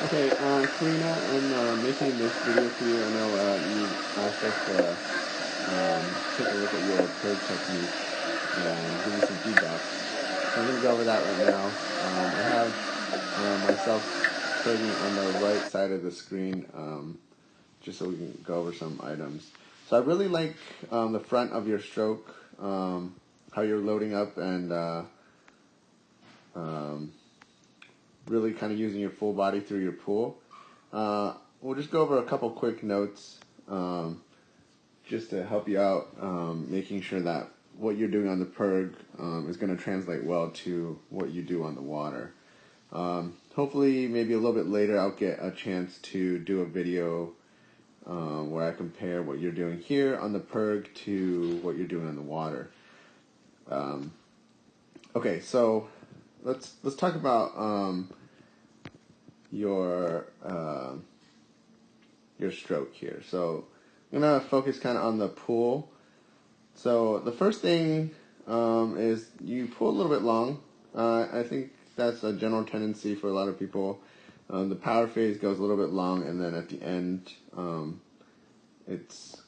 Okay, Karina, I'm making this video for you. I know you asked us to take a look at your pERG technique and give you some feedback. So I'm going to go over that right now. I have myself pERGing on the right side of the screen just so we can go over some items. So I really like the front of your stroke, how you're loading up and really kind of using your full body through your pool. We'll just go over a couple quick notes just to help you out, making sure that what you're doing on the pERG is going to translate well to what you do on the water. Hopefully, maybe a little bit later, I'll get a chance to do a video where I compare what you're doing here on the pERG to what you're doing on the water. Okay, so let's talk about your stroke here. So I'm gonna focus kind of on the pool. So the first thing is you pull a little bit long. I think that's a general tendency for a lot of people. The power phase goes a little bit long, and then at the end, it's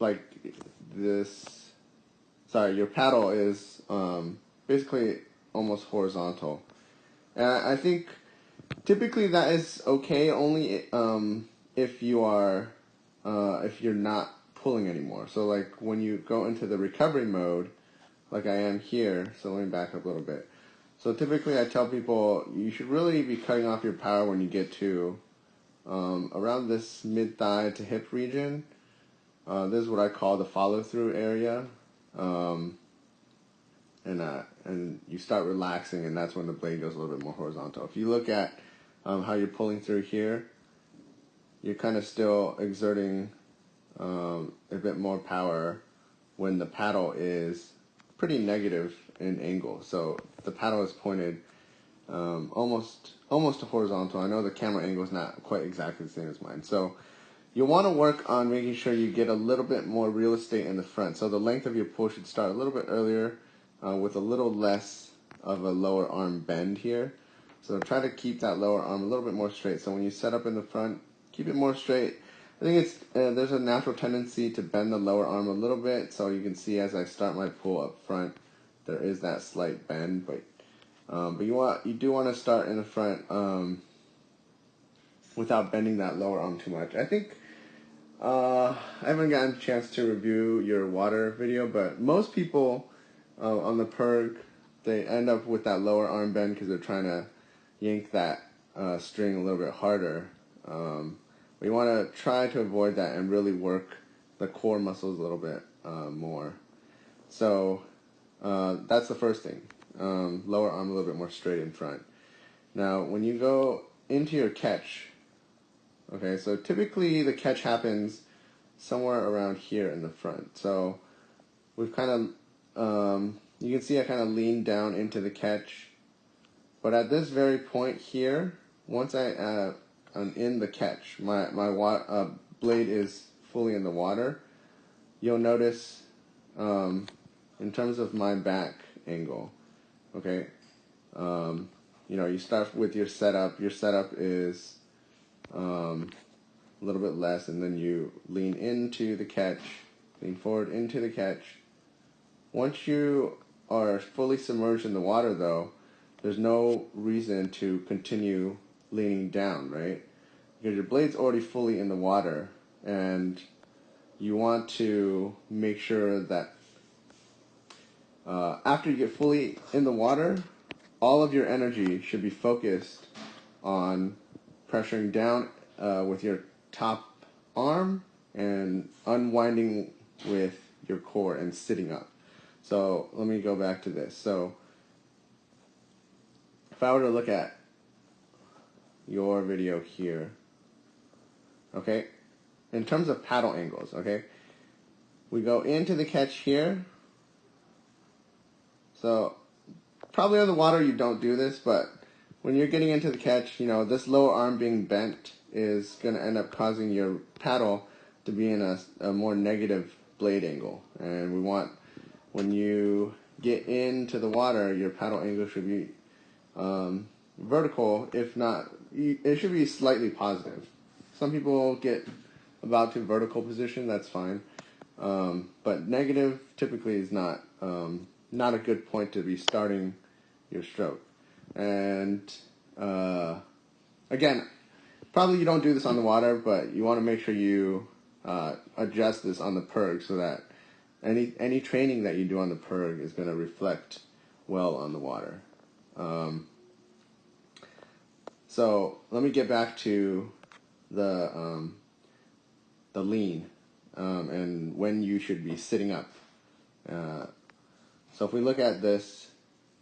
like this. Sorry, your paddle is basically almost horizontal. And I think typically that is okay only if you are if you're not pulling anymore. So like when you go into the recovery mode, like I am here. So let me back up a little bit. So typically I tell people you should really be cutting off your power when you get to around this mid-thigh to hip region. This is what I call the follow-through area. And you start relaxing, and that's when the blade goes a little bit more horizontal. If you look at how you're pulling through here, you're kind of still exerting a bit more power when the paddle is pretty negative in angle. So the paddle is pointed almost horizontal. I know the camera angle is not quite exactly the same as mine. So you'll want to work on making sure you get a little bit more real estate in the front. So the length of your pull should start a little bit earlier with a little less of a lower arm bend here. So try to keep that lower arm a little bit more straight. So when you set up in the front, keep it more straight. I think it's there's a natural tendency to bend the lower arm a little bit. So you can see as I start my pull up front, there is that slight bend. But you do want to start in the front without bending that lower arm too much. I think I haven't gotten a chance to review your water video, but most people on the pERG, they end up with that lower arm bend because they're trying to yank that string a little bit harder. But you want to try to avoid that and really work the core muscles a little bit more. So that's the first thing. Lower arm a little bit more straight in front. Now, when you go into your catch, okay, so typically the catch happens somewhere around here in the front. So we've kind of you can see I kind of lean down into the catch, but at this very point here, once I'm in the catch, my blade is fully in the water, you'll notice in terms of my back angle, okay, you know, you start with your setup. Your setup is a little bit less, and then you lean into the catch, lean forward into the catch. Once you are fully submerged in the water, though, there's no reason to continue leaning down, right? Because your blade's already fully in the water, and you want to make sure that after you get fully in the water, all of your energy should be focused on pressuring down with your top arm and unwinding with your core and sitting up. So let me go back to this. So if I were to look at your video here, okay, in terms of paddle angles, okay, we go into the catch here. So probably on the water you don't do this, but when you're getting into the catch, you know, this lower arm being bent is going to end up causing your paddle to be in a more negative blade angle. And we want, when you get into the water, your paddle angle should be vertical, if not, it should be slightly positive. Some people get about to vertical position, that's fine. But negative typically is not a good point to be starting your stroke. And again, probably you don't do this on the water, but you want to make sure you adjust this on the pERG so that any training that you do on the pERG is going to reflect well on the water. So let me get back to the lean and when you should be sitting up. So if we look at this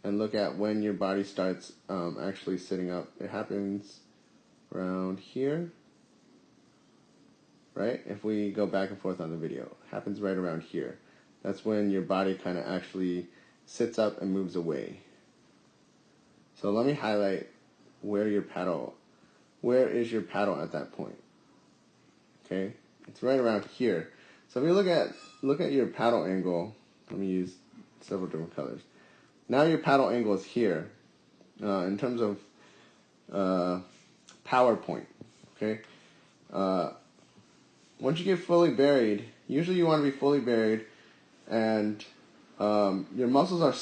and look at when your body starts actually sitting up, it happens around here, right? If we go back and forth on the video, it happens right around here. That's when your body kind of actually sits up and moves away. So let me highlight where is your paddle at that point. Okay, it's right around here. So if you look at your paddle angle, let me use several different colors. Now your paddle angle is here in terms of power point. Okay, once you get fully buried, usually you want to be fully buried, and your muscles are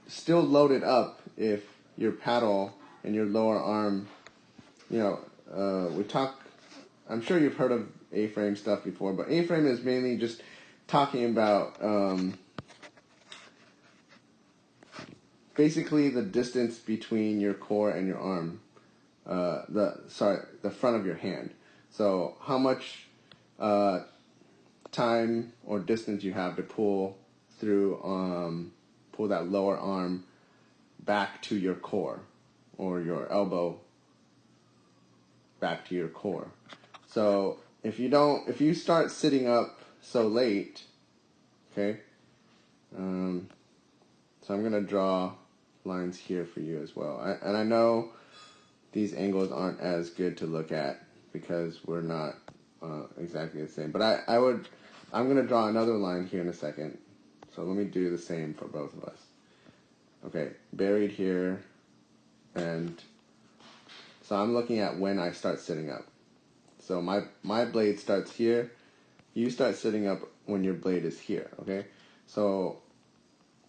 still loaded up if your paddle and your lower arm, I'm sure you've heard of A-frame stuff before, but A-frame is mainly just talking about basically the distance between your core and your arm, the front of your hand. So how much time or distance you have to pull that lower arm back to your core, or your elbow back to your core. So if you start sitting up so late, okay, so I'm gonna draw lines here for you as well. And I know these angles aren't as good to look at because we're not exactly the same, but I'm gonna draw another line here in a second. So let me do the same for both of us. Okay, buried here, and so I'm looking at when I start sitting up. So my blade starts here, you start sitting up when your blade is here, okay? So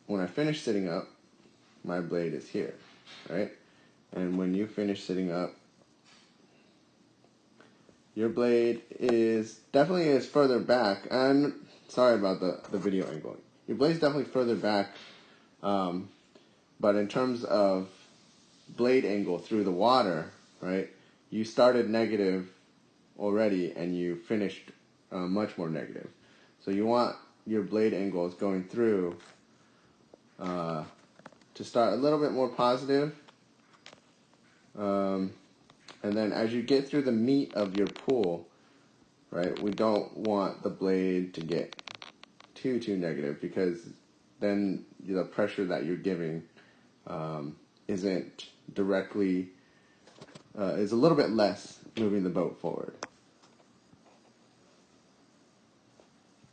when I finish sitting up, my blade is here, right? And when you finish sitting up, your blade definitely is further back. And sorry about the video angle. Your blade's definitely further back, but in terms of blade angle through the water, right? You started negative already and you finished much more negative. So you want your blade angles going through to start a little bit more positive. And then as you get through the meat of your pool, right, we don't want the blade to get too negative, because then the pressure that you're giving isn't directly, is a little bit less moving the boat forward.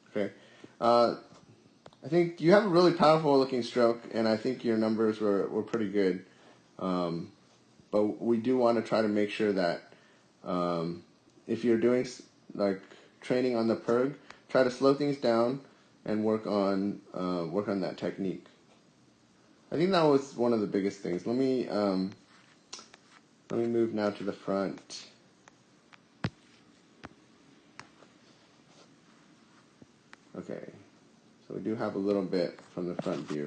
Okay. I think you have a really powerful looking stroke, and I think your numbers were pretty good. But we do want to try to make sure that if you're doing like training on the pERG, try to slow things down and work on that technique. I think that was one of the biggest things. Let me move now to the front. Okay, so we do have a little bit from the front view.